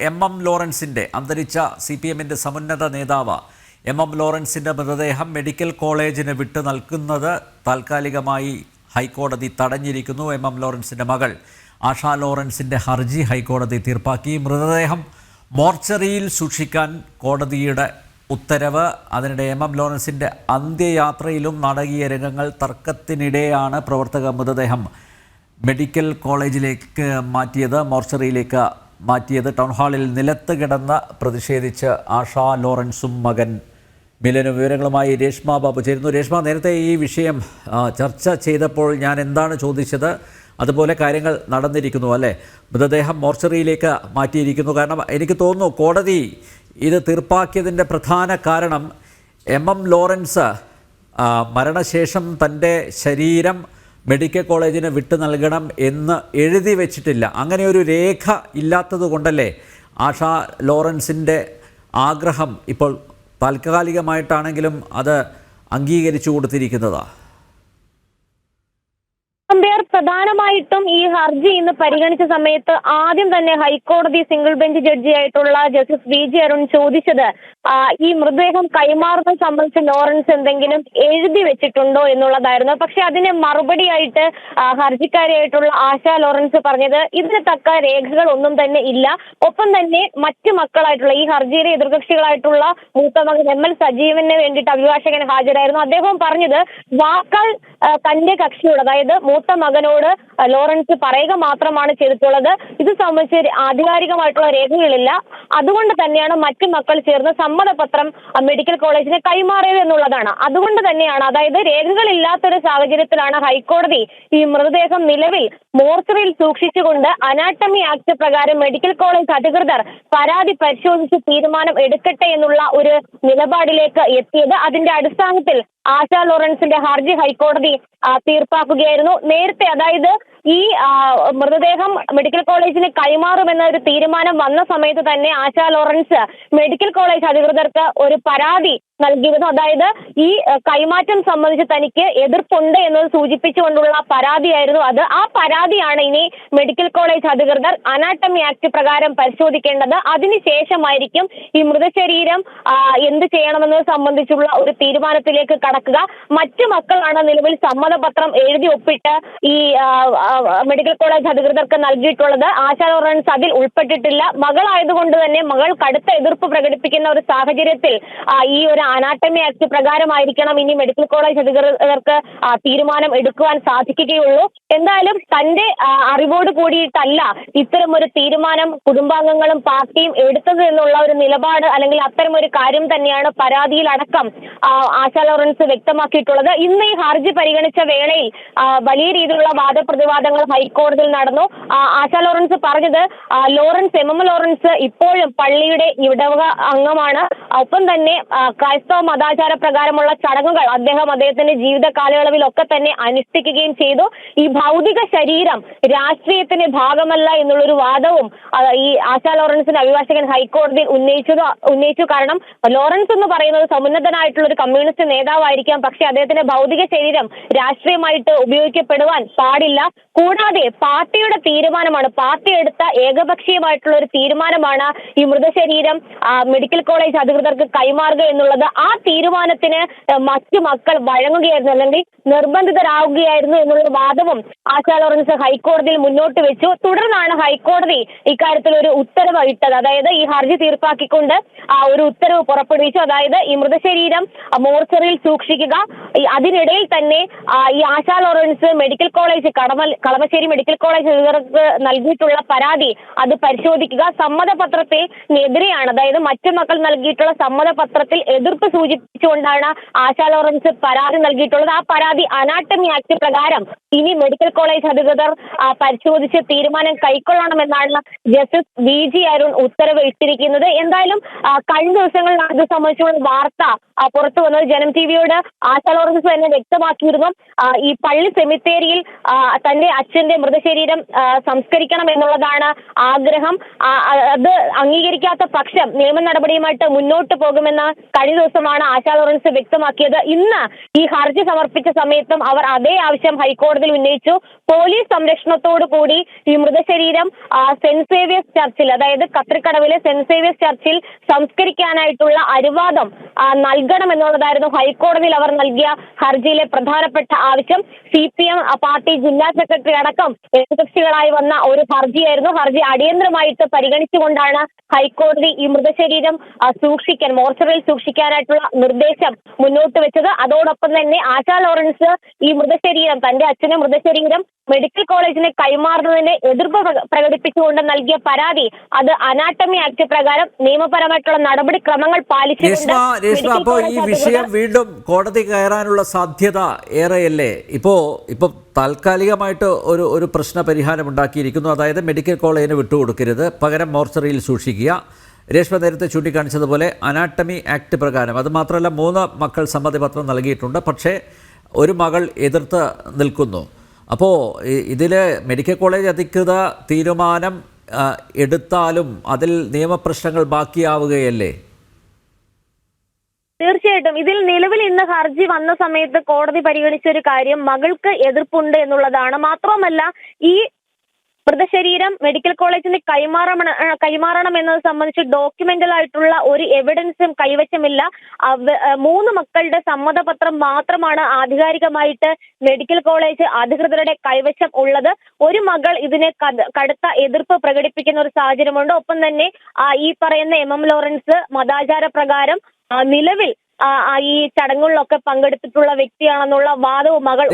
ലോറൻസിൻ്റെ അന്തരിച്ച CPMന്റെ സമുന്നത നേതാവ് ലോറൻസിൻ്റെ മൃതദേഹം മെഡിക്കൽ കോളേജിന് വിട്ടു നൽകുന്നത് താൽക്കാലികമായി ഹൈക്കോടതി തടഞ്ഞിരിക്കുന്നു. ലോറൻസിൻ്റെ മകൾ ആഷ ലോറൻസിൻ്റെ ഹർജി ഹൈക്കോടതി തീർപ്പാക്കി. മൃതദേഹം മോർച്ചറിയിൽ സൂക്ഷിക്കാൻ കോടതിയുടെ ഉത്തരവ്. അതിനിടെ ലോറൻസിൻ്റെ അന്ത്യയാത്രയിലും നാടകീയ രംഗങ്ങൾ. തർക്കത്തിനിടെയാണ് പ്രവർത്തക മൃതദേഹം മെഡിക്കൽ കോളേജിലേക്ക് മാറ്റിയത്, മോർച്ചറിയിലേക്ക് മാറ്റിയത്. ടൗൺ ഹാളിൽ നിലത്ത് കിടന്ന് പ്രതിഷേധിച്ച് ആഷ ലോറൻസും മകൻ മിലനും. വിവരങ്ങളുമായി രേഷ്മ ബാബു ചേരുന്നു. രേഷ്മ, നേരത്തെ ഈ വിഷയം ചർച്ച ചെയ്തപ്പോൾ ഞാൻ എന്താണ് ചോദിച്ചത് അതുപോലെ കാര്യങ്ങൾ നടന്നിരിക്കുന്നു അല്ലേ? മൃതദേഹം മോർച്ചറിയിലേക്ക് മാറ്റിയിരിക്കുന്നു. കാരണം എനിക്ക് തോന്നുന്നു കോടതി ഇത് തീർപ്പാക്കിയതിൻ്റെ പ്രധാന കാരണം ലോറൻസ് മരണശേഷം തൻ്റെ ശരീരം മെഡിക്കൽ കോളേജിന് വിട്ടു നൽകണം എന്ന് എഴുതി വെച്ചിട്ടില്ല. അങ്ങനെ ഒരു രേഖ ഇല്ലാത്തത് കൊണ്ടല്ലേ ആഷ ലോറൻസിൻ്റെ ആഗ്രഹം ഇപ്പോൾ താൽക്കാലികമായിട്ടാണെങ്കിലും അത് അംഗീകരിച്ചു കൊടുത്തിരിക്കുന്നത്? പ്രധാനമായിട്ടും ഈ ഹർജി ഇന്ന് പരിഗണിച്ച സമയത്ത് ആദ്യം തന്നെ ഹൈക്കോടതി സിംഗിൾ ബെഞ്ച് ജഡ്ജിയായിട്ടുള്ള ജസ്റ്റിസ് VG അരുൺ ചോദിച്ചത് ഈ മൃതദേഹം കൈമാറുന്നത് സംബന്ധിച്ച് ലോറൻസ് എന്തെങ്കിലും എഴുതി വെച്ചിട്ടുണ്ടോ എന്നുള്ളതായിരുന്നു. പക്ഷെ അതിന് മറുപടിയായിട്ട് ഹർജിക്കാരിയായിട്ടുള്ള ആശ ലോറൻസ് പറഞ്ഞത് ഇതിന് തക്ക രേഖകൾ ഒന്നും തന്നെ ഇല്ല. ഒപ്പം തന്നെ മറ്റു മക്കളായിട്ടുള്ള ഈ ഹർജിയിലെ എതിർകക്ഷികളായിട്ടുള്ള മൂത്ത മകൻ ML സജീവന് വേണ്ടിയിട്ട് അഭിഭാഷകൻ ഹാജരായിരുന്നു. അദ്ദേഹം പറഞ്ഞത് വാക്കാൽ തന്റെ കക്ഷിയോട്, അതായത് മൂത്ത മകനോട് ലോറൻസ് പറയുക മാത്രമാണ് ചെയ്തിട്ടുള്ളത്. ഇത് സംബന്ധിച്ച് ആധികാരികമായിട്ടുള്ള രേഖകളില്ല. അതുകൊണ്ട് തന്നെയാണ് മറ്റു മക്കൾ ചേർന്ന് സമ്മതപത്രം മെഡിക്കൽ കോളേജിന് കൈമാറിയത് എന്നുള്ളതാണ്. അതുകൊണ്ട് തന്നെയാണ്, അതായത് രേഖകളില്ലാത്തൊരു സാഹചര്യത്തിലാണ് ഹൈക്കോടതി ഈ മൃതദേഹം നിലവിൽ മോർച്ചറിയിൽ സൂക്ഷിച്ചുകൊണ്ട് അനാട്ടമി ആക്ട് പ്രകാരം മെഡിക്കൽ കോളേജ് അധികൃതർ പരാതി പരിശോധിച്ച് തീരുമാനം എടുക്കട്ടെ എന്നുള്ള ഒരു നിലപാടിലേക്ക് എത്തിയത്. അതിന്റെ അടിസ്ഥാനത്തിൽ ആശ ലോറൻസിന്റെ ഹർജി ഹൈക്കോടതി തീർപ്പാക്കുകയായിരുന്നു. നേരത്തെ, അതായത് ഈ മൃതദേഹം മെഡിക്കൽ കോളേജിന് കൈമാറുമെന്ന ഒരു തീരുമാനം വന്ന സമയത്ത് തന്നെ ആശ ലോറൻസ് മെഡിക്കൽ കോളേജ് അധികൃതർക്ക് ഒരു പരാതി നൽകിയിരുന്നു. അതായത് ഈ കൈമാറ്റം സംബന്ധിച്ച് തനിക്ക് എതിർപ്പുണ്ട് എന്നത് സൂചിപ്പിച്ചുകൊണ്ടുള്ള പരാതിയായിരുന്നു അത്. ആ പരാതിയാണ് ഇനി മെഡിക്കൽ കോളേജ് അധികൃതർ അനാട്ടമി ആക്ട് പ്രകാരം പരിശോധിക്കേണ്ടത്. അതിനുശേഷമായിരിക്കും ഈ മൃതശരീരം എന്ത് ചെയ്യണമെന്നത് സംബന്ധിച്ചുള്ള ഒരു തീരുമാനത്തിലേക്ക് കടക്കുക. മറ്റു മക്കളാണ് നിലവിൽ സമ്മതപത്രം എഴുതി ഒപ്പിട്ട് ഈ മെഡിക്കൽ കോളേജ് അധികൃതർക്ക് നൽകിയിട്ടുള്ളത്. ആശ ലോറൻസ് അതിൽ ഉൾപ്പെട്ടിട്ടില്ല. മകളായതുകൊണ്ട് തന്നെ മകൾ കടുത്ത എതിർപ്പ് പ്രകടിപ്പിക്കുന്ന ഒരു സാഹചര്യത്തിൽ ഈ ഒരു അനാട്ടമി ആക്ട് പ്രകാരമായിരിക്കണം ഇനി മെഡിക്കൽ കോളേജ് അധികൃതർക്ക് തീരുമാനം എടുക്കുവാൻ സാധിക്കുകയുള്ളൂ. എന്തായാലും തന്റെ അറിവോട് കൂടിയിട്ടല്ല ഇത്തരം ഒരു തീരുമാനം കുടുംബാംഗങ്ങളും പാർട്ടിയും എടുത്തത് എന്നുള്ള ഒരു നിലപാട്, അല്ലെങ്കിൽ അത്തരം ഒരു കാര്യം തന്നെയാണ് പരാതിയിലടക്കം ആശ ലോറൻസ് വ്യക്തമാക്കിയിട്ടുള്ളത്. ഇന്ന് ഈ ഹർജി പരിഗണിച്ച വേളയിൽ വലിയ രീതിയിലുള്ള വാദപ്രതിവാദങ്ങൾ ഹൈക്കോടതിയിൽ നടന്നു. ആശ ലോറൻസ് പറഞ്ഞത് ലോറൻസ് ഇപ്പോഴും പള്ളിയുടെ ഇടവക അംഗമാണ്. ഒപ്പം തന്നെ ക്രൈസ്തവ മതാചാര പ്രകാരമുള്ള ചടങ്ങുകൾ അദ്ദേഹത്തിന്റെ ജീവിത കാലയളവിലൊക്കെ തന്നെ അനുഷ്ഠിക്കുകയും ചെയ്തു. ഈ ഭൗതിക ശരീരം രാഷ്ട്രീയത്തിന്റെ ഭാഗമല്ല എന്നുള്ളൊരു വാദവും ഈ ആശ ലോറൻസിന്റെ അഭിഭാഷകൻ ഹൈക്കോടതിയിൽ ഉന്നയിച്ചു. കാരണം ലോറൻസ് എന്ന് പറയുന്നത് സമുന്നതനായിട്ടുള്ള ഒരു കമ്മ്യൂണിസ്റ്റ് നേതാവായിരിക്കാം, പക്ഷെ അദ്ദേഹത്തിന്റെ ഭൗതിക ശരീരം രാഷ്ട്രീയമായിട്ട് ഉപയോഗിക്കപ്പെടുവാൻ പാടില്ല. കൂടാതെ പാർട്ടിയുടെ തീരുമാനമാണ്, പാർട്ടി എടുത്ത ഏകപക്ഷീയമായിട്ടുള്ള ഒരു തീരുമാനമാണ് ഈ മൃതശരീരം മെഡിക്കൽ കോളേജ് അധികൃതർക്ക് കൈമാറുക എന്നുള്ളത്. ആ തീരുമാനത്തിന് മറ്റു മക്കൾ വഴങ്ങുകയായിരുന്നു, അല്ലെങ്കിൽ നിർബന്ധിതരാകുകയായിരുന്നു എന്നുള്ള വാദവും ആശ ലോറൻസ് ഹൈക്കോടതിയിൽ മുന്നോട്ട് വെച്ചു. തുടർന്നാണ് ഹൈക്കോടതി ഇക്കാര്യത്തിൽ ഒരു ഉത്തരവ് ഇട്ടത്. അതായത് ഈ ഹർജി തീർപ്പാക്കിക്കൊണ്ട് ഒരു ഉത്തരവ് പുറപ്പെടുവിച്ചു. അതായത് ഈ മൃതശരീരം മോർച്ചറിയിൽ സൂക്ഷിക്കുക. അതിനിടയിൽ തന്നെ ഈ Asha Lawrence medical college Kalamassery medical college അധികൃതർക്ക് നൽകിയിട്ടുള്ള പരാതി അത് പരിശോധിക്കുക. സമ്മതപത്രത്തിനെതിരെയാണ്, അതായത് മറ്റു മക്കൾ നൽകിയിട്ടുള്ള സമ്മതപത്രത്തിൽ എതിർപ്പ് സൂചിപ്പിച്ചുകൊണ്ടാണ് ആശ ലോറൻസ് പരാതി നൽകിയിട്ടുള്ളത്. ആ പരാതി അനാട്ടമി ആക്ട് പ്രകാരം ഇനി മെഡിക്കൽ കോളേജ് അധികൃതർ പരിശോധിച്ച് തീരുമാനം കൈക്കൊള്ളണമെന്നാണ് ജസ്റ്റിസ് VG അരുൺ ഉത്തരവ് ഇട്ടിരിക്കുന്നത്. എന്തായാലും കഴിഞ്ഞ ദിവസങ്ങളിൽ അത് സംബന്ധിച്ചുള്ള വാർത്ത പുറത്തു വന്നത് ജനം TVയോട് ആശ ലോറൻസ് തന്നെ വ്യക്തമാക്കിയിരുന്നു. ഈ പള്ളി സെമിത്തേരിയിൽ തന്റെ അച്ഛന്റെ മൃതശരീരം സംസ്കരിക്കണം എന്നുള്ളതാണ് ആഗ്രഹം. അത് അംഗീകരിക്കാത്ത പക്ഷം നിയമ നടപടിയുമായിട്ട് മുന്നോട്ട് പോകുമെന്ന് കഴിഞ്ഞ ദിവസമാണ് ആശ ലോറൻസ് വ്യക്തമാക്കിയത്. ഇന്ന് ഈ ഹർജി സമർപ്പിച്ച സമയത്തും അവർ അതേ ആവശ്യം ഹൈക്കോടതി ഹൈക്കോടതിയിൽ ഉന്നയിച്ചു. പോലീസ് സംരക്ഷണത്തോടു കൂടി ഈ മൃതശരീരം സെന്റ് സേവിയേഴ്സ് ചർച്ചിൽ, അതായത് കത്രിക്കടവിലെ സെന്റ് സേവിയേഴ്സ് ചർച്ചിൽ സംസ്കരിക്കാനായിട്ടുള്ള അനുവാദം നൽകണമെന്നുള്ളതായിരുന്നു ഹൈക്കോടതിയിൽ അവർ നൽകിയ ഹർജിയിലെ പ്രധാനപ്പെട്ട ആവശ്യം. CPM പാർട്ടി ജില്ലാ സെക്രട്ടറി അടക്കം എതിർകക്ഷികളായി വന്ന ഒരു ഹർജിയായിരുന്നു. ഹർജി അടിയന്തരമായിട്ട് പരിഗണിച്ചുകൊണ്ടാണ് ഹൈക്കോടതി ഈ മൃതശരീരം മോർച്ചറിയിൽ സൂക്ഷിക്കാനായിട്ടുള്ള നിർദ്ദേശം മുന്നോട്ട് വെച്ചത്. അതോടൊപ്പം തന്നെ ആശാ ലോറൻസ് ഈ മൃതശരീരം, തന്റെ അച്ഛന്റെ മൃതശരീരം മെഡിക്കൽ കോളേജിന് കൈമാറുന്നതിന് എതിർപ്പ് പ്രകടിപ്പിച്ചുകൊണ്ട് നൽകിയ പരാതി അത് അനാട്ടമി ആക്ട് പ്രകാരം നിയമപരമായിട്ടുള്ള നടപടിക്രമങ്ങൾ പാലിച്ചുകൊണ്ട് അപ്പോ ഈ വിഷയം വീണ്ടും കോടതി കയറാനുള്ള സാധ്യത ഏറെയല്ലേ? ഇപ്പോ താൽക്കാലികമായിട്ട് ഒരു പ്രശ്ന പരിഹാരം ഉണ്ടാക്കിയിരിക്കുന്നു. അതായത് മെഡിക്കൽ കോളേജിന് വിട്ടുകൊടുക്കരുത്, പകരം മോർച്ചറിയിൽ സൂക്ഷിക്കുക. രേഷ്മ നേരത്തെ ചൂണ്ടിക്കാണിച്ചതുപോലെ അനാട്ടമി ആക്ട് പ്രകാരം, അത് മാത്രമല്ല 3 മക്കൾ സമ്മതിപത്രം നൽകിയിട്ടുണ്ട്. പക്ഷേ ഒരു മകൾ എതിർത്ത് നിൽക്കുന്നു. അപ്പോൾ ഇതിൽ മെഡിക്കൽ കോളേജ് അധികൃത തീരുമാനം എടുത്താലും അതിൽ നിയമപ്രശ്നങ്ങൾ ബാക്കിയാവുകയല്ലേ? തീർച്ചയായിട്ടും ഇതിൽ നിലവിൽ ഇന്ന് ഹർജി വന്ന സമയത്ത് കോടതി പരിഗണിച്ച ഒരു കാര്യം മകൾക്ക് എതിർപ്പുണ്ട് എന്നുള്ളതാണ്. മാത്രമല്ല ഈ മൃതശരീരം മെഡിക്കൽ കോളേജിന് കൈമാറണം എന്നത് സംബന്ധിച്ച് ഡോക്യുമെന്റൽ ആയിട്ടുള്ള ഒരു എവിഡൻസും കൈവശമില്ല. 3 മക്കളുടെ സമ്മതപത്രം മാത്രമാണ് ആധികാരികമായിട്ട് മെഡിക്കൽ കോളേജ് അധികൃതരുടെ കൈവശം ഉള്ളത്. ഒരു മകൾ ഇതിന് കടുത്ത എതിർപ്പ് പ്രകടിപ്പിക്കുന്ന ഒരു സാഹചര്യമുണ്ട്. ഒപ്പം തന്നെ ഈ പറയുന്ന MM ലോറൻസ് മതാചാര പ്രകാരം നിലവിൽ ഈ ചടങ്ങുകളിലൊക്കെ പങ്കെടുത്തിട്ടുള്ള വ്യക്തിയാണെന്നുള്ള വാദവും മകൾ